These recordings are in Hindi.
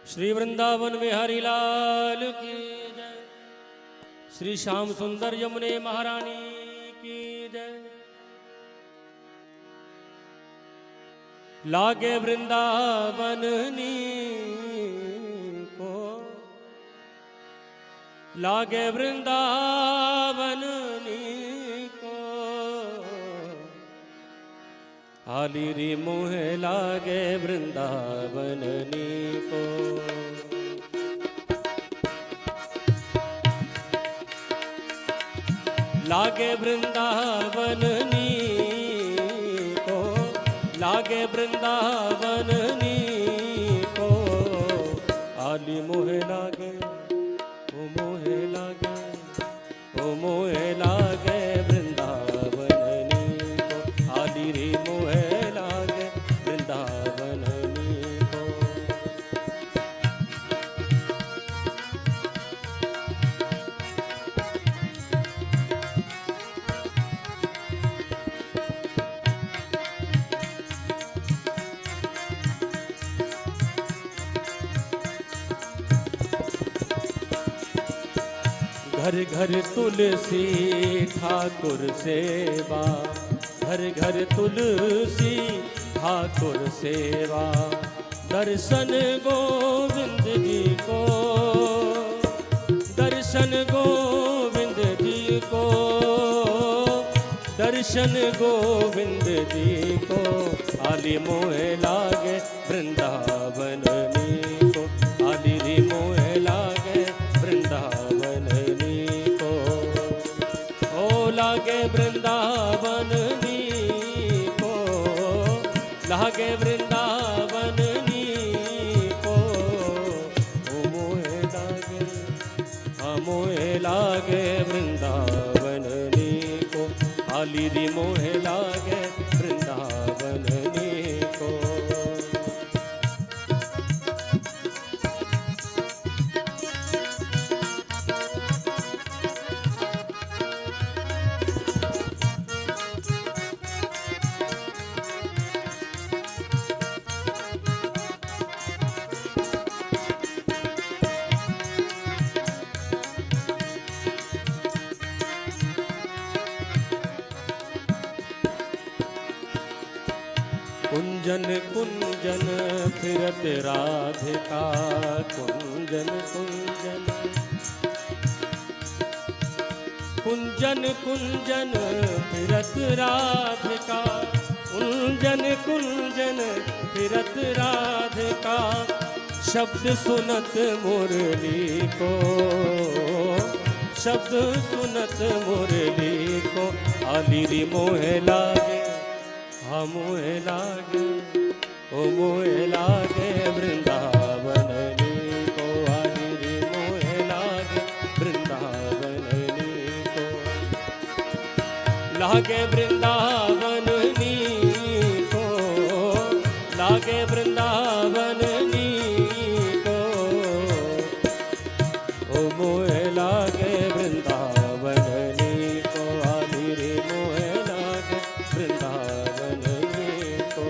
श्री वृंदावन बिहारी लाल की जय। श्री श्याम सुंदर यमुने महारानी की जय। लागे वृंदावन नी को, लागे वृंदावन नी को, हाली री मोहे लागे वृंदावन नी को। लागे वृंदावन नी को, लागे वृंदावन नी को, हाली मोहे लागे, ओ मोहे लागे, ओ मोहे लागे वृंदावन नी को, हाली री मोहे लागे वृंदावन नी को। घर घर तुलसी ठाकुर सेवा, घर घर तुलसी ठाकुर सेवा, दर्शन गोविंद जी को, दर्शन गोविंद जी को, दर्शन गोविंद जी को, आली मोहे लागे वृंदावन नी को, आली री मोहे लागे वृंदावन नी को। ओ लागे वृंदावन नी को, लागे वृंदावन नी को, ओ मोहे लागे, मोहे लागे वृंदावन नी को, आली री मोहे लागे वृंदावन नी को। कुंजन कुंजन फिरत राधिका, कुंजन कुंजन, कुंजन कुंजन फिरत राधिका, कुंजन कुंजन फिरत राधिका, शब्द सुनत मुरली को, शब्द सुनत मुरली को, आली री मोहे लागे, हाँ मोहे लागे, ओ मोहे लागे वृंदावन नी को, आली री मोहे लागे वृंदावन नी को। लागे वृंदावन नी को, लागे वृंदावन नी को, ओ मोहे लागे वृंदावन नी को, आली री मोहे लागे वृंदावन नी को।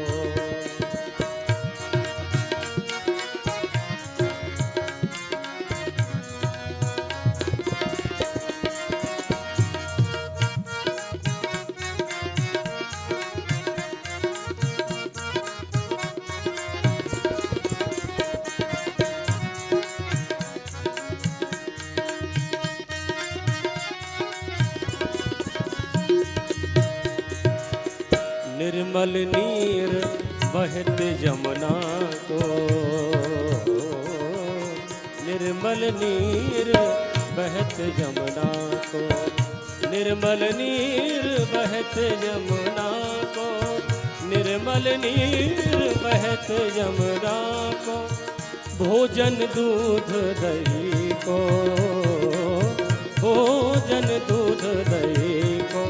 निर्मल नीर बहत यमुना को, निर्मल नीर बहत यमुना को, निर्मल नीर बहत यमुना को, निर्मल नीर बहत यमुना को, भोजन दूध दही को, भोजन दूध दही को,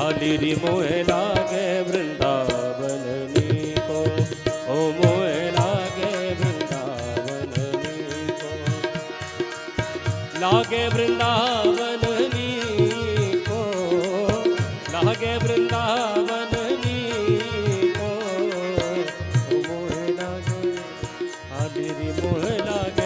आली री मोहे लागे वृंदावन नी को, ओ मोहे लागे वृंदावन नी को। लागे वृंदावन नी को, लागे वृंदावन नी को, ओ मोहे लागे, आली री मोहे लागे